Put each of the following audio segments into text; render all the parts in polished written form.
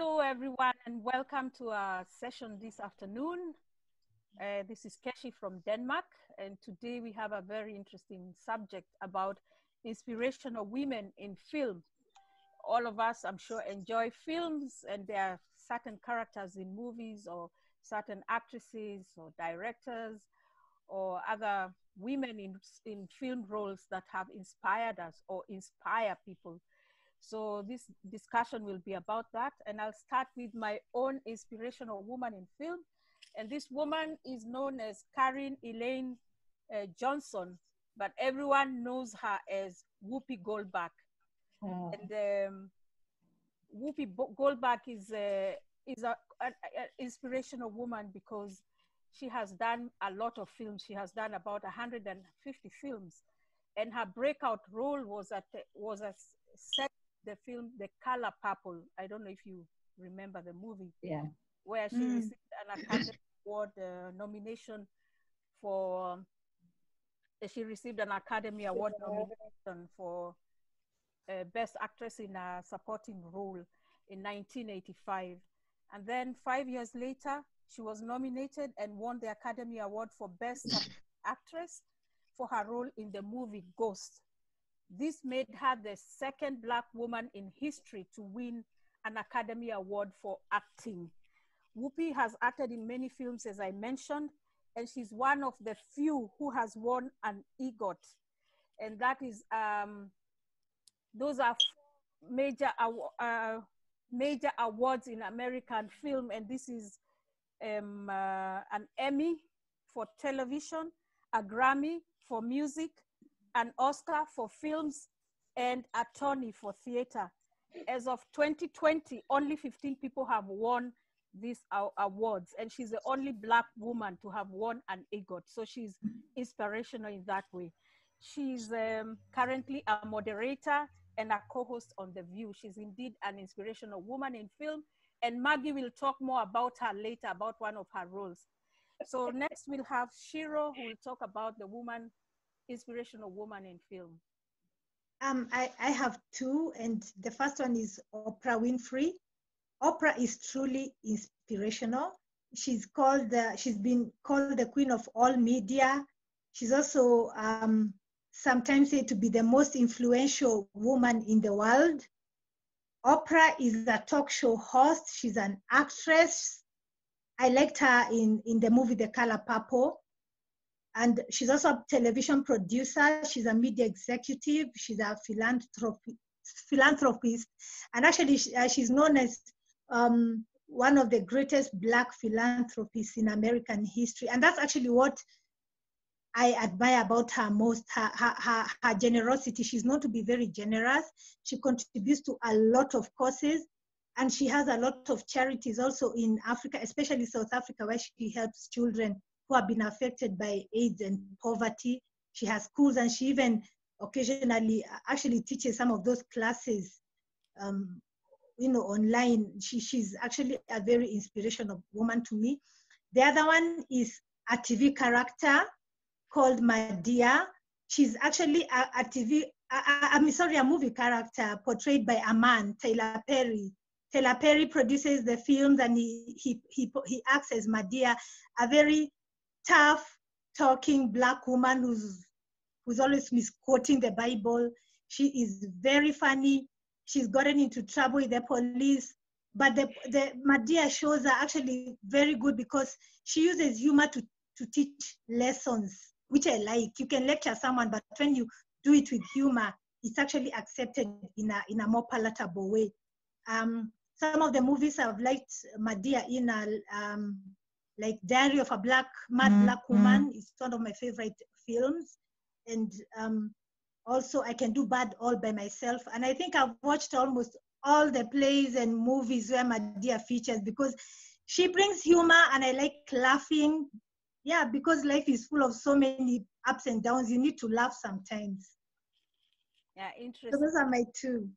Hello, everyone, and welcome to our session this afternoon. This is Keshi from Denmark, and today we have a very interesting subject about inspirational women in film. All of us, I'm sure, enjoy films, and there are certain characters in movies or certain actresses or directors or other women in film roles that have inspired us or inspire people. So this discussion will be about that. And I'll start with my own inspirational woman in film. And this woman is known as Karen Elaine Johnson, but everyone knows her as Whoopi Goldberg. And Whoopi Goldberg is an inspirational woman because she has done a lot of films. She has done about 150 films. And her breakout role was as set the film The Color Purple. I don't know if you remember the movie. Yeah. Where she received an Academy Award nomination for, she received an Academy Award nomination for Best Actress in a Supporting Role in 1985. And then 5 years later, she was nominated and won the Academy Award for Best Actress for her role in the movie Ghost. This made her the second Black woman in history to win an Academy Award for acting. Whoopi has acted in many films, as I mentioned, and she's one of the few who has won an EGOT. And that is, those are major awards in American film, and this is an Emmy for television, a Grammy for music, an Oscar for films, and a Tony for theater. As of 2020, only 15 people have won these awards, and she's the only Black woman to have won an EGOT. So she's inspirational in that way. She's currently a moderator and a co-host on The View. She's indeed an inspirational woman in film, and Maggie will talk more about her later, about one of her roles. So next we'll have Shiro, who will talk about the inspirational woman in film. I have two, and the first one is Oprah Winfrey. Oprah is truly inspirational. She's been called the queen of all media. She's also sometimes said to be the most influential woman in the world. Oprah is a talk show host. She's an actress. I liked her in the movie The Color Purple. And she's also a television producer. She's a media executive. She's a philanthropist. And actually, she's known as one of the greatest Black philanthropists in American history. And that's actually what I admire about her most, her generosity. She's known to be very generous. She contributes to a lot of causes. And she has a lot of charities also in Africa, especially South Africa, where she helps children who have been affected by AIDS and poverty. She has schools, and she even occasionally actually teaches some of those classes, online. She's actually a very inspirational woman to me. The other one is a TV character called Madea. She's actually a movie character portrayed by a man, Tyler Perry. Tyler Perry produces the films, and he acts as Madea, a very tough talking Black woman who's always misquoting the Bible. She is very funny. She's gotten into trouble with the police, but the Madea shows are actually very good because she uses humor to teach lessons, which I like. You can lecture someone, but when you do it with humor, it's actually accepted in a more palatable way. Some of the movies I've liked Madea in like Diary of a Mad Black Woman is one of my favorite films. And also I Can Do Bad All by Myself. And I think I've watched almost all the plays and movies where Madea features because she brings humor and I like laughing. Yeah, because life is full of so many ups and downs. You need to laugh sometimes. Yeah, interesting. So those are my two.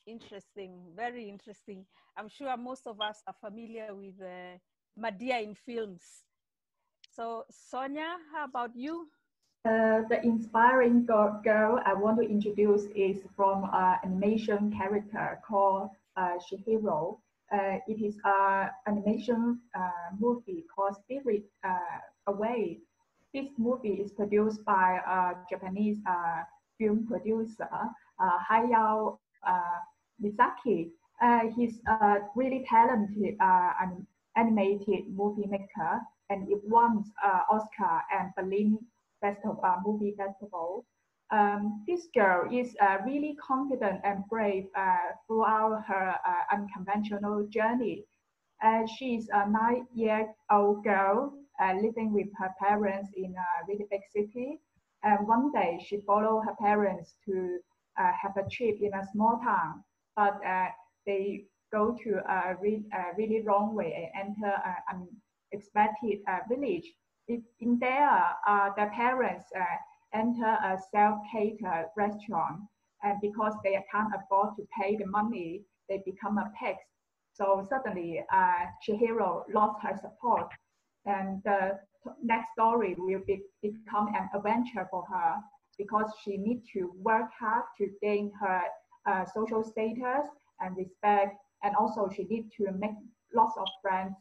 Interesting, very interesting. I'm sure most of us are familiar with Madea in films. So Sonia, how about you? The inspiring girl I want to introduce is from an animation character called Chihiro. It is an animation movie called Spirit Away. This movie is produced by a Japanese film producer, Hayao Mizaki. He's a really talented animated movie maker, and it won Oscar and Berlin Movie Festival. This girl is really confident and brave throughout her unconventional journey. She's a 9-year-old girl living with her parents in a really big city. And one day she followed her parents to have a trip in a small town, but they go to a really wrong way and enter an unexpected village. In there, the parents enter a self-catered restaurant, and because they can't afford to pay the money, they become a pig. So suddenly, Chihiro lost her support, and the next story will become an adventure for her because she needs to work hard to gain her social status and respect, and also she needs to make lots of friends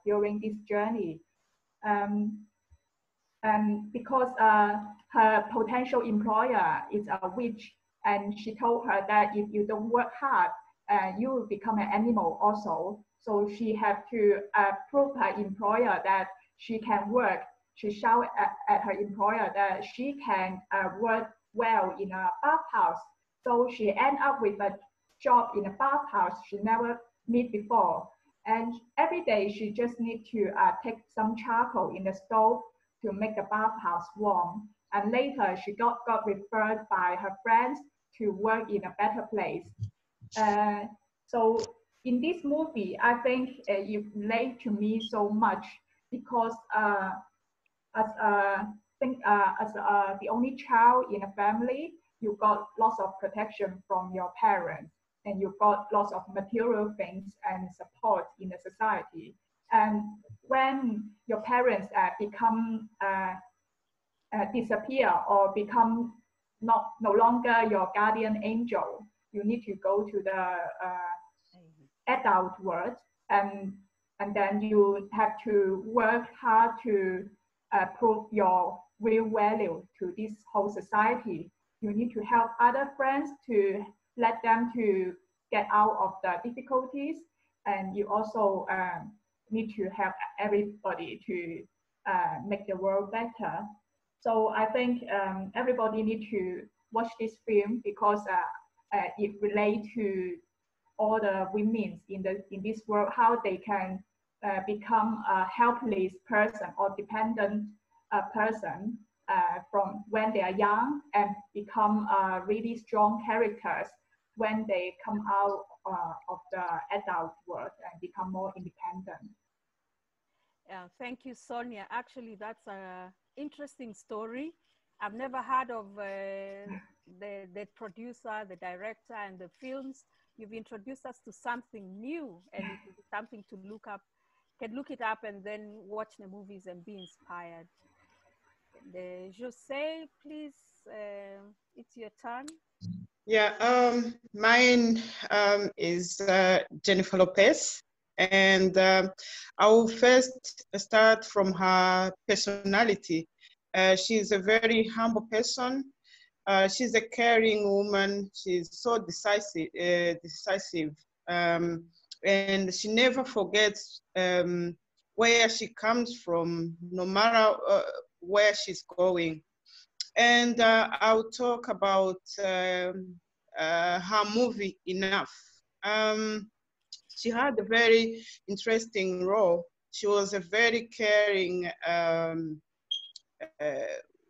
during this journey. And because her potential employer is a witch, and she told her that if you don't work hard, you will become an animal also. So she had to prove her employer that she can work. She shouted at her employer that she can work well in a bathhouse. So she ended up with a job in a bathhouse she never met before. And every day she just needs to take some charcoal in the stove to make the bathhouse warm. And later she got referred by her friends to work in a better place. So in this movie, I think it relates to me so much because as the only child in a family, you got lots of protection from your parents, and you got lots of material things and support in the society. And when your parents disappear or become no longer your guardian angel, you need to go to the adult world, and then you have to work hard to prove your real value to this whole society. You need to help other friends to let them to get out of the difficulties, and you also need to help everybody to make the world better. So I think everybody need to watch this film because it relates to all the women in this world, how they can become a helpless person or dependent person from when they are young, and become really strong characters when they come out of the adult world and become more independent. Thank you, Sonia. Actually, that's an interesting story. I've never heard of the producer, the director, and the films. You've introduced us to something new, and it will be something to look up. Can look it up and then watch the movies and be inspired. Jose, please, it's your turn. Yeah, mine is Jennifer Lopez, and I will first start from her personality. She's a very humble person. She's a caring woman. She's so decisive, and she never forgets where she comes from, no matter where she's going. And I'll talk about her movie, Enough. She had a very interesting role. She was a very caring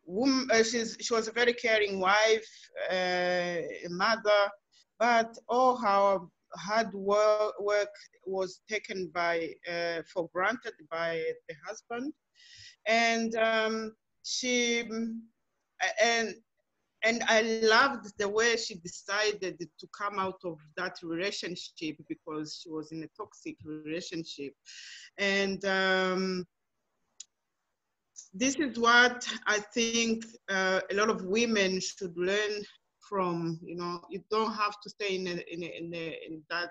woman. She was a very caring wife, mother, but all her hard work was taken for granted by the husband. And and I loved the way she decided to come out of that relationship, because she was in a toxic relationship. And this is what I think a lot of women should learn from. You know, you don't have to stay in that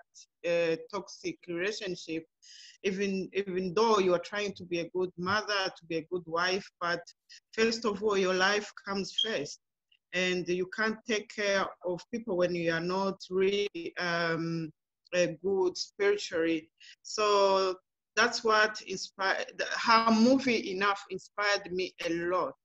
toxic relationship, even though you are trying to be a good mother, to be a good wife. But first of all, your life comes first, and you can't take care of people when you are not really good spiritually. So that's what inspired her movie. Enough inspired me a lot,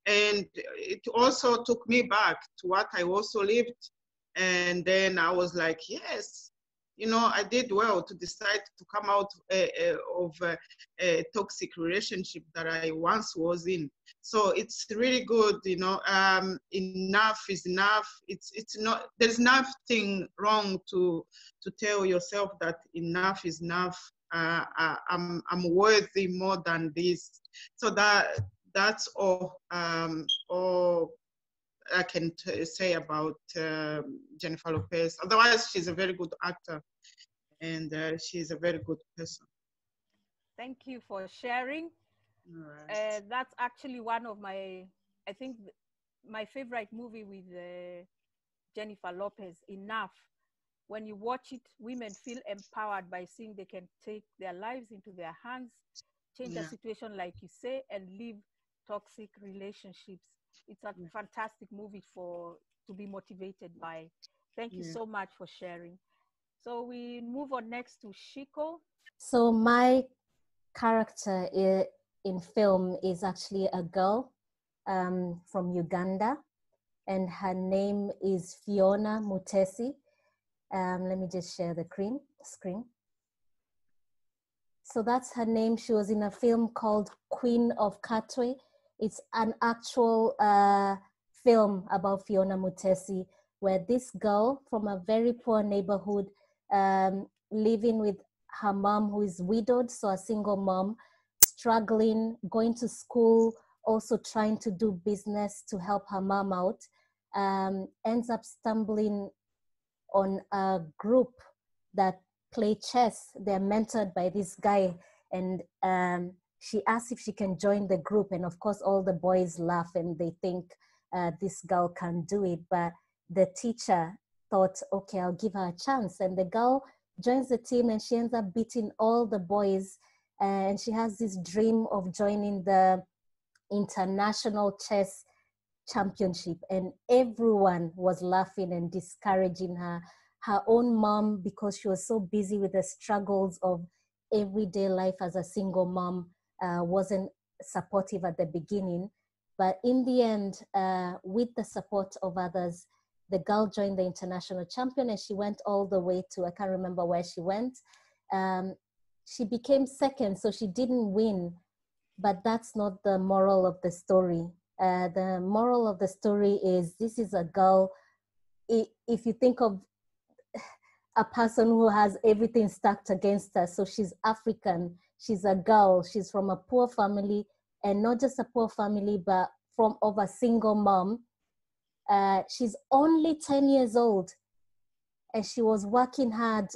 and it also took me back to what I also lived. And then I was like, yes, you know, I did well to decide to come out of a toxic relationship that I once was in. So it's really good, you know. Enough is enough. It's not. There's nothing wrong to tell yourself that enough is enough. I'm worthy more than this. So that's all I can say about Jennifer Lopez. Otherwise, she's a very good actor, and she's a very good person. Thank you for sharing. Right. That's actually one of my, I think, my favorite movie with Jennifer Lopez, Enough. When you watch it, women feel empowered by seeing they can take their lives into their hands, change a situation, like you say, and leave toxic relationships. It's a fantastic movie to be motivated by. Thank you so much for sharing. So we move on next to Shiko. So my character in film is actually a girl from Uganda, and her name is Fiona Mutesi. Let me just share the screen. So that's her name. She was in a film called Queen of Katwe. It's an actual film about Fiona Mutesi, where this girl from a very poor neighborhood, living with her mom, who is widowed, so a single mom, struggling, going to school, also trying to do business to help her mom out, ends up stumbling on a group that play chess. They're mentored by this guy, and she asks if she can join the group, and of course all the boys laugh and they think this girl can't do it. But the teacher thought, okay, I'll give her a chance, and the girl joins the team, and she ends up beating all the boys, and she has this dream of joining the international chess championship, and everyone was laughing and discouraging her. Her own mom, because she was so busy with the struggles of everyday life as a single mom, wasn't supportive at the beginning. But in the end, with the support of others, the girl joined the international champion, and she went all the way to, I can't remember where she went. She became second, so she didn't win, but that's not the moral of the story. The moral of the story is, this is a girl, if you think of a person who has everything stacked against her, so she's African, she's a girl, she's from a poor family, and not just a poor family, but of a single mom. She's only 10 years old, and she was working hard,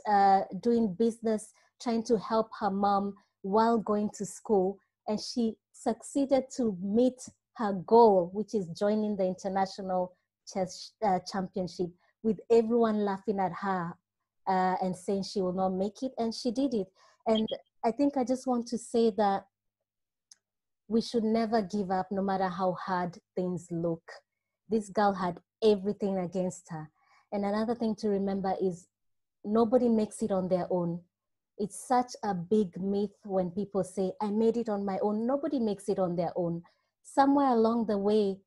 doing business, trying to help her mom while going to school, and she succeeded to meet her goal, which is joining the international chess championship, with everyone laughing at her and saying she will not make it, and she did it. And I think I just want to say that we should never give up, no matter how hard things look. This girl had everything against her. And another thing to remember is, nobody makes it on their own. It's such a big myth when people say, I made it on my own. Nobody makes it on their own. Somewhere along the way,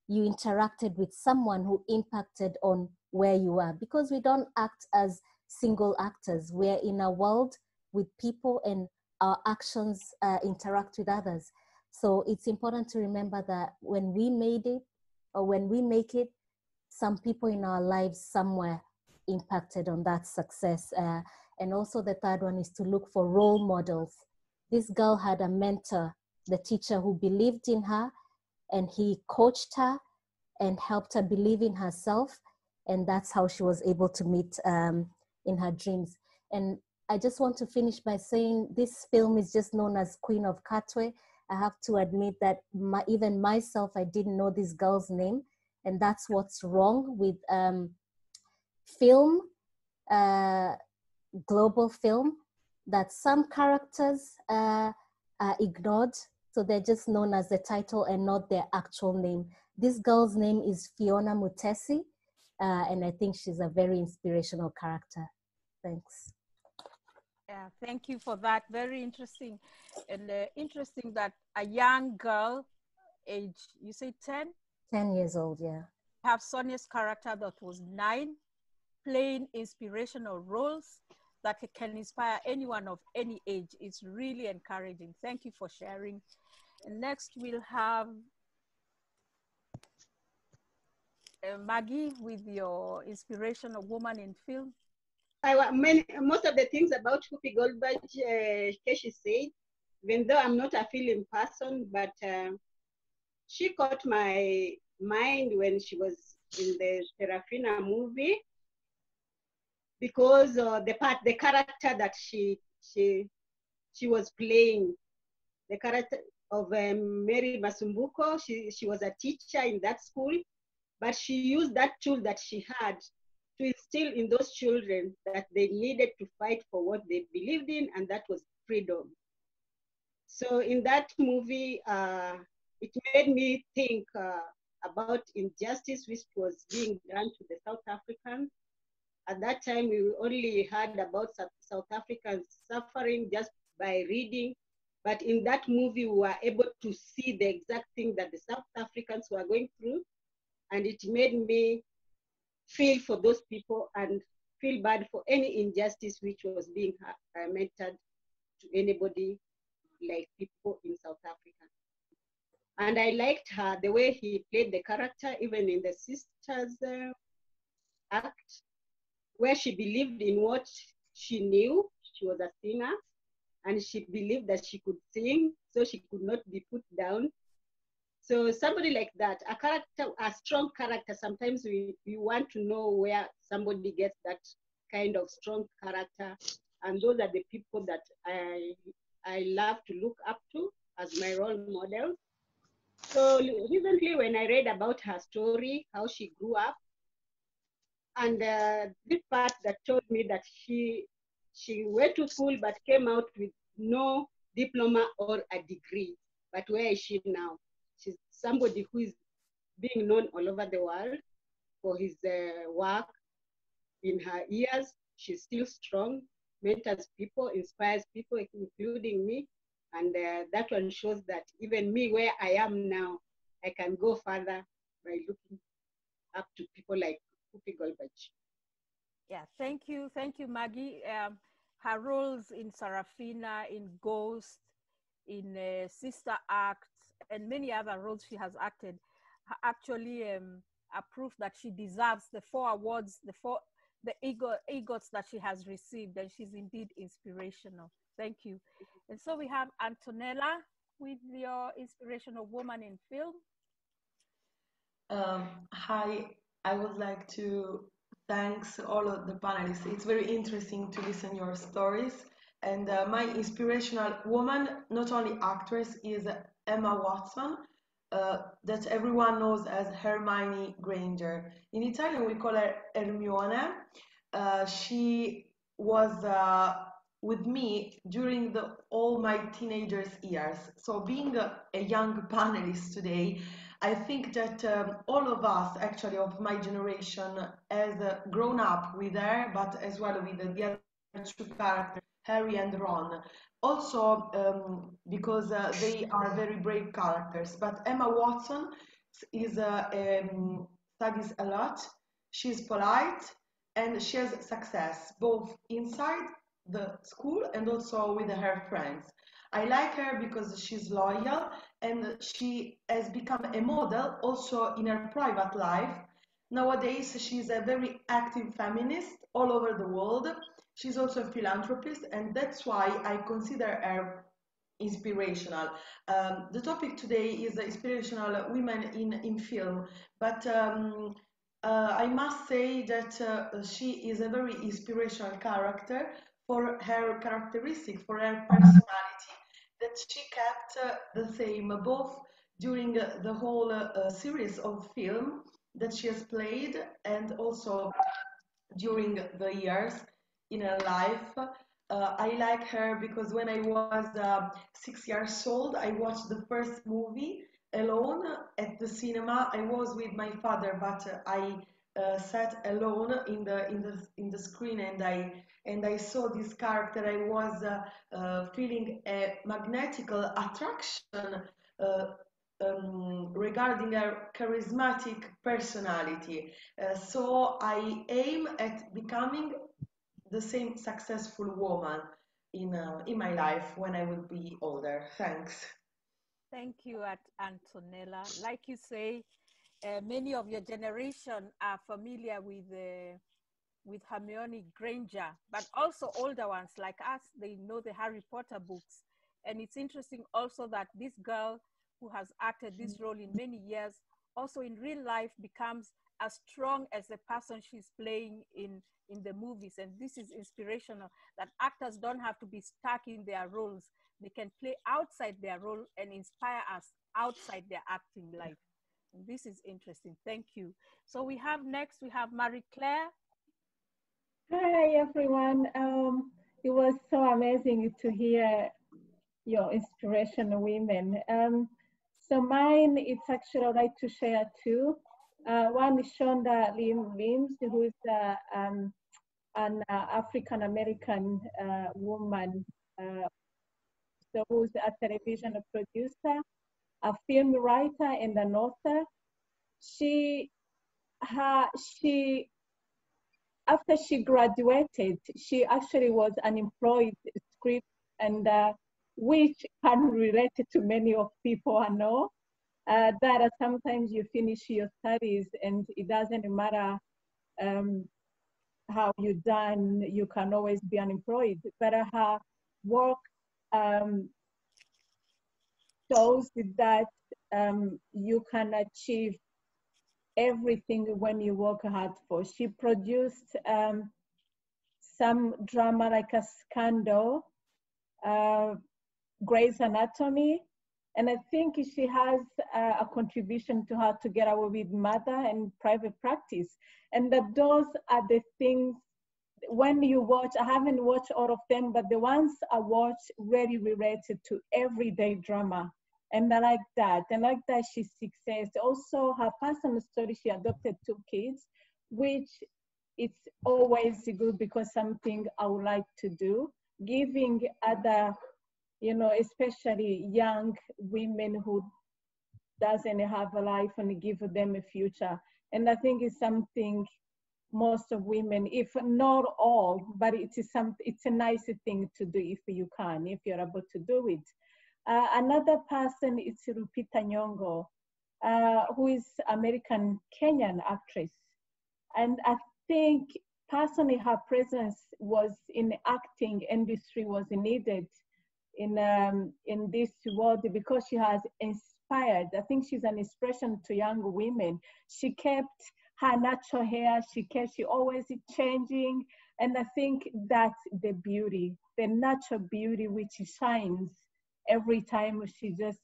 you interacted with someone who impacted on where you are, because we don't act as single actors. We're in a world with people, and our actions interact with others. So it's important to remember that when we made it, or when we make it, some people in our lives somewhere impacted on that success. And also the third one is to look for role models. This girl had a mentor, the teacher, who believed in her, and he coached her and helped her believe in herself. And that's how she was able to meet in her dreams. And I just want to finish by saying, this film is just known as Queen of Katwe. I have to admit that even myself, I didn't know this girl's name. And that's what's wrong with film, global film, that some characters are ignored. So they're just known as the title and not their actual name. This girl's name is Fiona Mutesi, and I think she's a very inspirational character. Thanks. Yeah, thank you for that. Very interesting. And interesting that a young girl, age, you say 10? 10 years old, yeah. Have Sonia's character that was 9, playing inspirational roles that can inspire anyone of any age. It's really encouraging. Thank you for sharing. And next we'll have Maggie with your inspirational woman in film. Most of the things about Whoopi Goldberg, Keshi said, even though I'm not a film person, but she caught my mind when she was in the Serafina movie, because the character that she was playing, the character of Mary Masumbuko, she was a teacher in that school, but she used that tool that she had to instill in those children that they needed to fight for what they believed in, and that was freedom. So in that movie, it made me think about injustice which was being done to the South Africans. At that time, we only heard about South Africans suffering just by reading, but in that movie, we were able to see the exact thing that the South Africans were going through, and it made me feel for those people and feel bad for any injustice which was being meted to anybody, like people in South Africa. And I liked her, the way he played the character, even in the Sisters act, where she believed in what she knew. She was a singer, and she believed that she could sing, so she could not be put down. So somebody like that, a character, a strong character, sometimes we want to know where somebody gets that kind of strong character. And those are the people that I love to look up to as my role model. So recently when I read about her story, how she grew up, and this part that told me that she went to school but came out with no diploma or a degree. But where is she now? She's somebody who is being known all over the world for his work. In her years, she's still strong, mentors people, inspires people, including me. And that one shows that even me, where I am now, I can go further by looking up to people like Whoopi Goldberg. Yeah, thank you, Maggie. Her roles in Serafina, in Ghost, in Sister Act, and many other roles she has acted, actually are proof that she deserves the 4 awards, the EGOTs that she has received, and she's indeed inspirational. Thank you. And so we have Antonella with your inspirational woman in film. Hi, I would like to thanks all of the panelists. It's very interesting to listen your stories. And my inspirational woman, not only actress, is Emma Watson, that everyone knows as Hermione Granger. In Italian, we call her Hermione. She was with me during all my teenagers years. So being a young panelist today, I think that all of us, actually, of my generation, has grown up with her, but as well with the other 2 characters, Harry and Ron. Also, because they are very brave characters. But Emma Watson is studies a lot. She's polite, and she has success both inside the school and also with her friends. I like her because she's loyal, and she has become a model also in her private life. Nowadays, she's a very active feminist all over the world. She's also a philanthropist, and that's why I consider her inspirational. The topic today is inspirational women in film, but I must say that she is a very inspirational character for her characteristic, for her personality, that she kept the same both during the whole series of film that she has played, and also during the years in her life. I like her because when I was 6 years old, I watched the first movie alone at the cinema. I was with my father, but I sat alone in the screen, and I saw this character. I was feeling a magnetical attraction regarding her charismatic personality. So I aim at becoming the same successful woman in my life when I will be older. Thanks. Thank you, Antonella. Like you say, many of your generation are familiar with Hermione Granger, but also older ones like us, they know the Harry Potter books. And it's interesting also that this girl who has acted this role in many years, also in real life becomes as strong as the person she's playing in the movies. And this is inspirational, that actors don't have to be stuck in their roles. They can play outside their role and inspire us outside their acting life. And this is interesting. Thank you. So we have Marie Claire. Hi, everyone. It was so amazing to hear your inspirational women. So mine, it's actually I'd like to share two. One is Shonda Rhimes, who is an African-American woman, so who's a television producer, a film writer, and an author. After she graduated, she actually was unemployed script, and which can relate to many of people I know, that sometimes you finish your studies and it doesn't matter how you done, you can always be unemployed. But her work shows that you can achieve everything when you work hard for. She produced some drama like a Scandal, Grey's Anatomy, and I think she has a contribution to How to Get Away with Murder and Private Practice. And that those are the things, when you watch, I haven't watched all of them, but the ones I watch really related to everyday drama. And I like that. And I like that she's success. Also, her personal story, she adopted 2 kids, which it's always good because something I would like to do, giving other, especially young women who doesn't have a life and give them a future. And I think it's something most of women, if not all, but it's a nice thing to do if you can, if you're able to do it. Another person is Lupita Nyong'o, who is American-Kenyan actress. And I think personally her presence was in the acting industry was needed in this world because she has inspired. I think she's an inspiration to young women. She kept her natural hair, she always changing. And I think that's the beauty, the natural beauty which shines every time she just,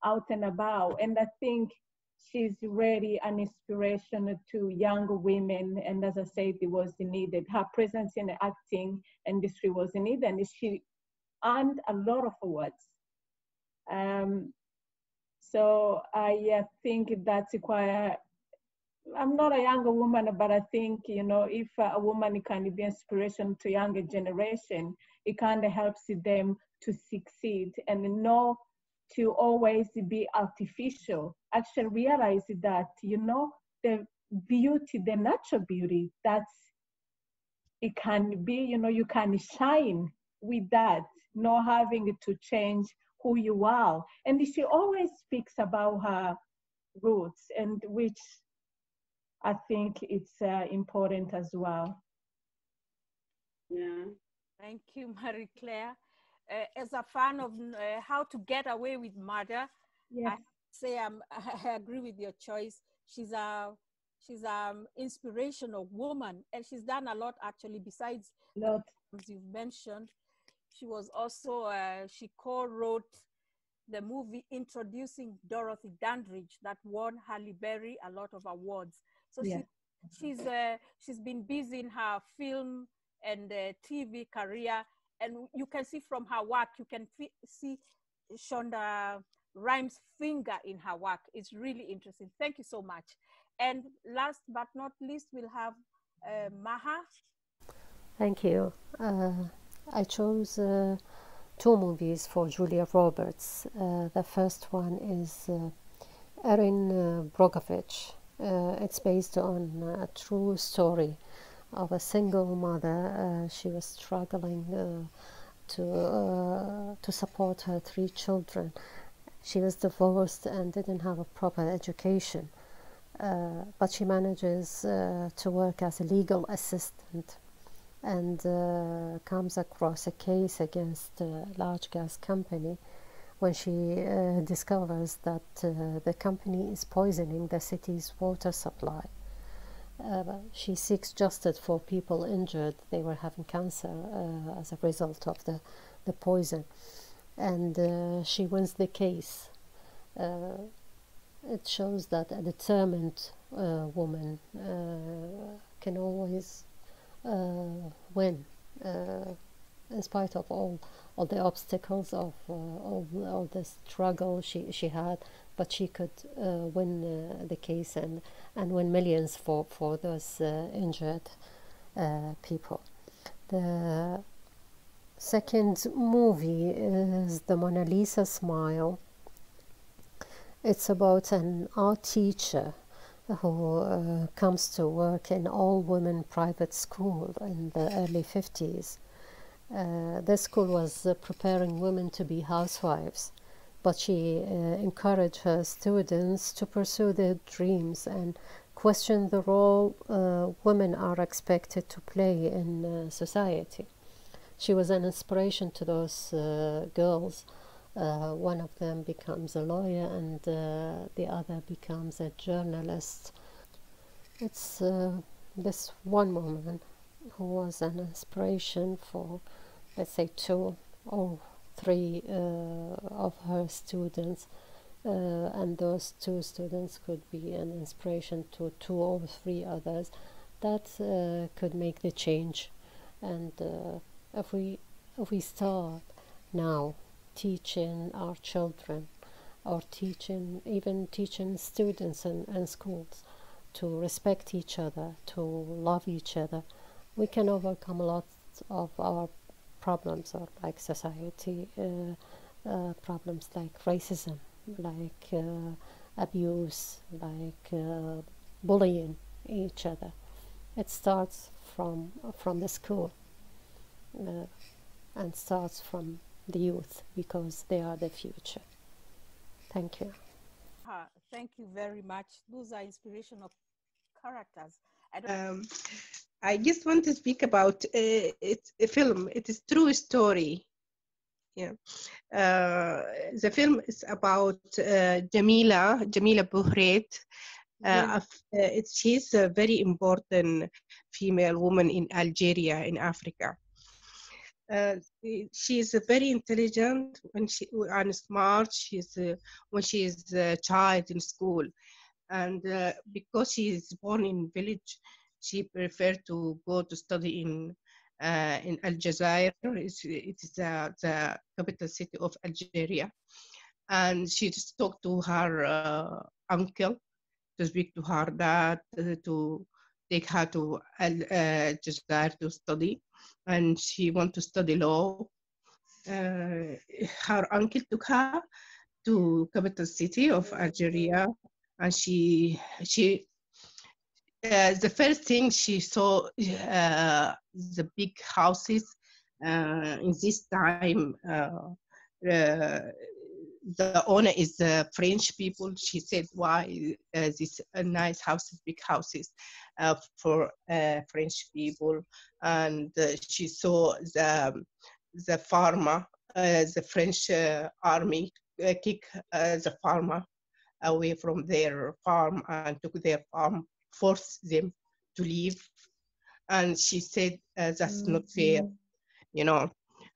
out and about. And I think she's really an inspiration to young women. And as I said, it was needed. Her presence in the acting industry was needed, and she earned a lot of awards. So I think that's quite, I'm not a younger woman, but I think, if a woman can be inspiration to younger generation, it kind of helps them to succeed and not to always be artificial. Actually realize that, the beauty, the natural beauty, it can be, you can shine with that, not having to change who you are. And she always speaks about her roots, and which I think it's important as well. Yeah. Thank you, Marie Claire. As a fan of How to Get Away with Murder, yes. I say I agree with your choice. She's an inspirational woman, and she's done a lot actually. Besides what you've mentioned, she was also she co-wrote the movie introducing Dorothy Dandridge that won Halle Berry a lot of awards. So Yeah. she's been busy in her film and TV career, and you can see from her work, you can see Shonda Rhimes' finger in her work. It's really interesting. Thank you so much. And last but not least, we'll have Maha. Thank you. I chose two movies for Julia Roberts. The first one is Erin Brockovich. It's based on a true story of a single mother. She was struggling to support her 3 children. She was divorced and didn't have a proper education, but she manages to work as a legal assistant and comes across a case against a large gas company when she discovers that the company is poisoning the city's water supply. She seeks justice for people injured. They were having cancer as a result of the poison, and she wins the case. It shows that a determined woman can always win, in spite of all the obstacles of all the struggle she had, but she could win the case and win millions for those injured people. The second movie is The Mona Lisa Smile. It's about an art teacher who comes to work in all-women private school in the early 50s. This school was preparing women to be housewives, but she encouraged her students to pursue their dreams and question the role women are expected to play in society. She was an inspiration to those girls. One of them becomes a lawyer and the other becomes a journalist. It's this one woman who was an inspiration for, let's say, 2 or 3 of her students, and those 2 students could be an inspiration to 2 or 3 others. That could make the change. And if we start now teaching our children, or even teaching students in schools to respect each other, to love each other, we can overcome a lot of our problems, or like society problems like racism, like abuse, like bullying each other. It starts from the school and starts from the youth, because they are the future. Thank you. Thank you very much. Those are inspirational characters. I just want to speak about it's a film. It is true story. Yeah, the film is about Jamila Boutret. She's a very important female woman in Algeria, in Africa. She's very intelligent and smart. When she is a child in school, and because she is born in village, she preferred to go to study in Algiers. It is the capital city of Algeria, and she just talked to her uncle to speak to her dad to take her to Algiers to study, and she wanted to study law. Her uncle took her to capital city of Algeria, and the first thing she saw the big houses. In this time, the owner is French people. She said, "Why these nice houses, big houses for French people?" And she saw the farmer, the French army kick the farmer away from their farm and took their farm, forced them to leave. And she said, that's not fair, you know.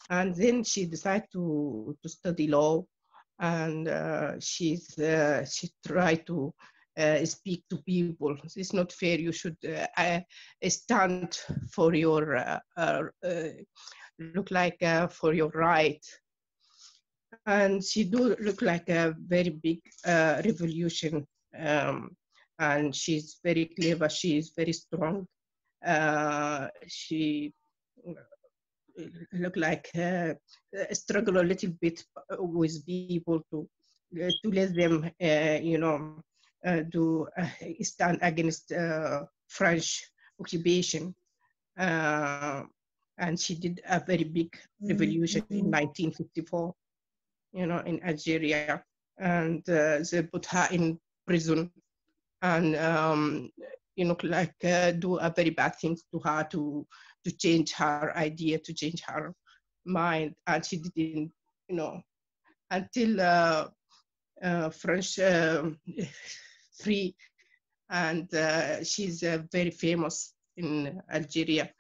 And then she decided to study law, and she tried to speak to people. It's not fair. You should stand for your look like for your right. And she do look like a very big revolution. And she's very clever. She is very strong. She look like struggle a little bit with people to let them, do stand against French occupation. Uh, and she did a very big revolution in 1954, in Algeria, and they put her in prison, and like do a very bad things to her to change her idea, to change her mind, and she didn't, until French free, and she's very famous in Algeria.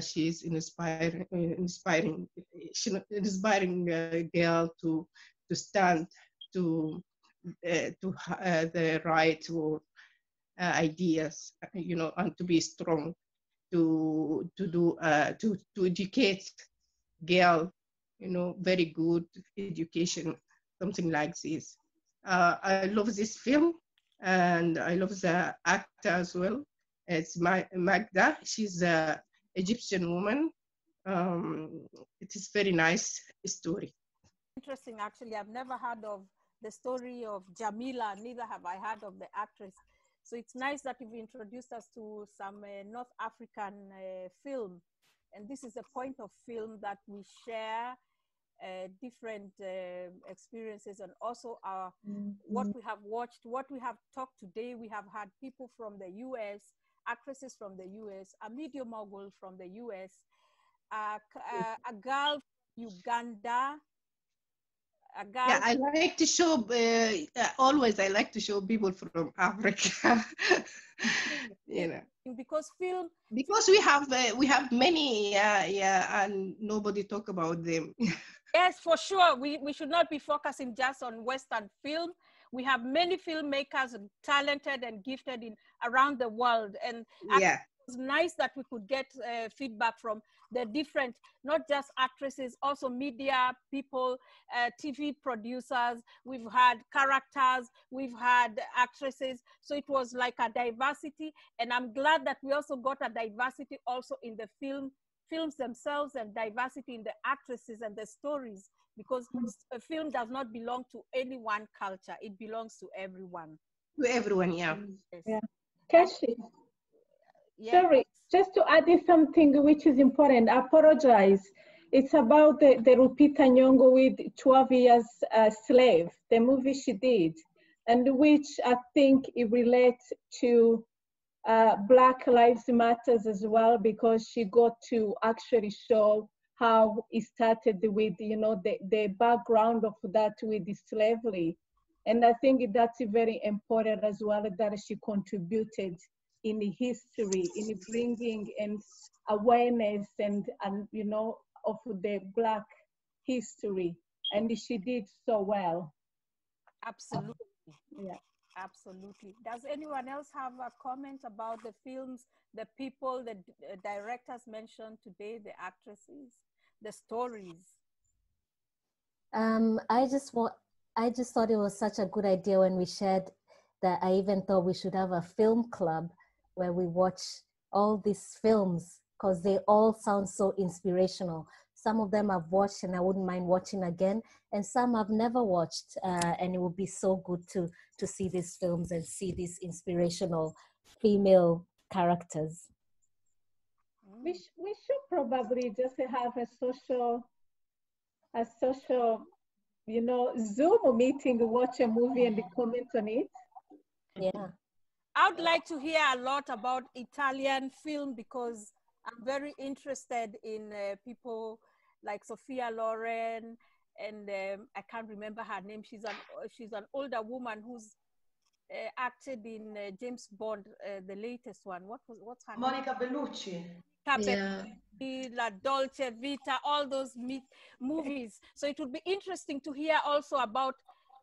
She's inspiring girl to stand to the right or ideas, and to be strong, to educate girl, very good education, something like this. I love this film, and I love the actor as well. It's Magda. She's an Egyptian woman. It is very nice story. Interesting, actually. I've never heard of the story of Jamila, neither have I heard of the actress. So it's nice that you've introduced us to some North African film. And this is a point of film that we share different experiences, and also what we have watched, what we have talked today. We have had people from the US, actresses from the US, a media mogul from the US, a girl from Uganda, a girl. Yeah, I like to show, always I like to show people from Africa, Because film. Because we have many, and nobody talk about them. Yes, for sure. We should not be focusing just on Western film. We have many filmmakers, talented and gifted around the world. And yeah, it's nice that we could get feedback from the different, not just actresses, also media people, TV producers. We've had characters, we've had actresses. So it was like a diversity. And I'm glad that we also got a diversity also in the films themselves, and diversity in the actresses and the stories, because a film does not belong to any one culture. It belongs to everyone. To everyone, yeah. Yes. Yeah. Kashi, sorry, just to add in something which is important, I apologize. It's about the Lupita Nyong'o with 12 Years Slave, the movie she did, and which I think it relates to Black Lives Matters as well, because she got to actually show how it started with, the background of that with the slavery. And I think that's very important as well, that she contributed in the history, in bringing and awareness and of the Black history. And she did so well. Absolutely. Yeah. Absolutely. Does anyone else have a comment about the films, the people, the directors mentioned today, the actresses, the stories? I just thought it was such a good idea when we shared that I even thought we should have a film club where we watch all these films, because they all sound so inspirational. Some of them I've watched and I wouldn't mind watching again, and some I've never watched, and it would be so good to see these films and see these inspirational female characters. We should probably just have a social, Zoom meeting, watch a movie and comment on it. Yeah. I would like to hear a lot about Italian film, because I'm very interested in people like Sophia Loren, and I can't remember her name. She's an older woman who's acted in James Bond, the latest one. What's her Monica name? Bellucci. La Dolce Vita, all those movies. So it would be interesting to hear also about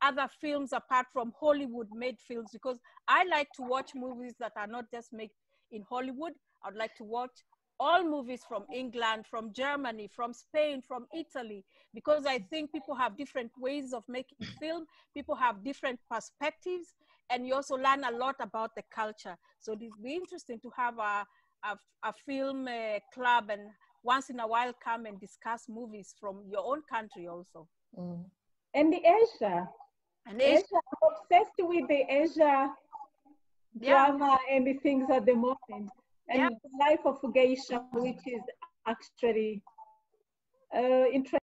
other films apart from Hollywood-made films, because I like to watch movies that are not just made in Hollywood. I'd like to watch all movies from England, from Germany, from Spain, from Italy, because I think people have different ways of making film, people have different perspectives, and you also learn a lot about the culture. So it would be interesting to have a film club, and once in a while come and discuss movies from your own country also. And the Asia. And Asia, I'm obsessed with the Asia drama and the things at the moment. And the life of geisha, which is actually interesting.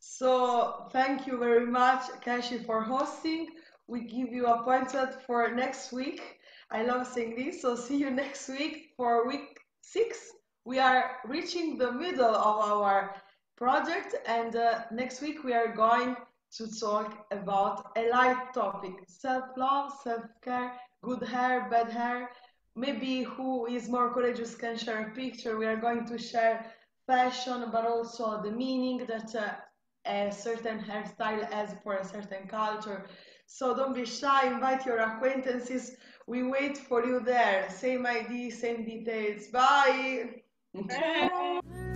So thank you very much, Kashi, for hosting. We give you appointment for next week. I love saying this, so see you next week for week 6. We are reaching the middle of our project, and next week we are going to talk about a light topic: self-love, self-care, good hair, bad hair. Maybe who is more courageous can share a picture. We are going to share fashion, but also the meaning that a certain hairstyle has for a certain culture. So don't be shy, invite your acquaintances. We wait for you there. Same ID, same details. Bye. Bye.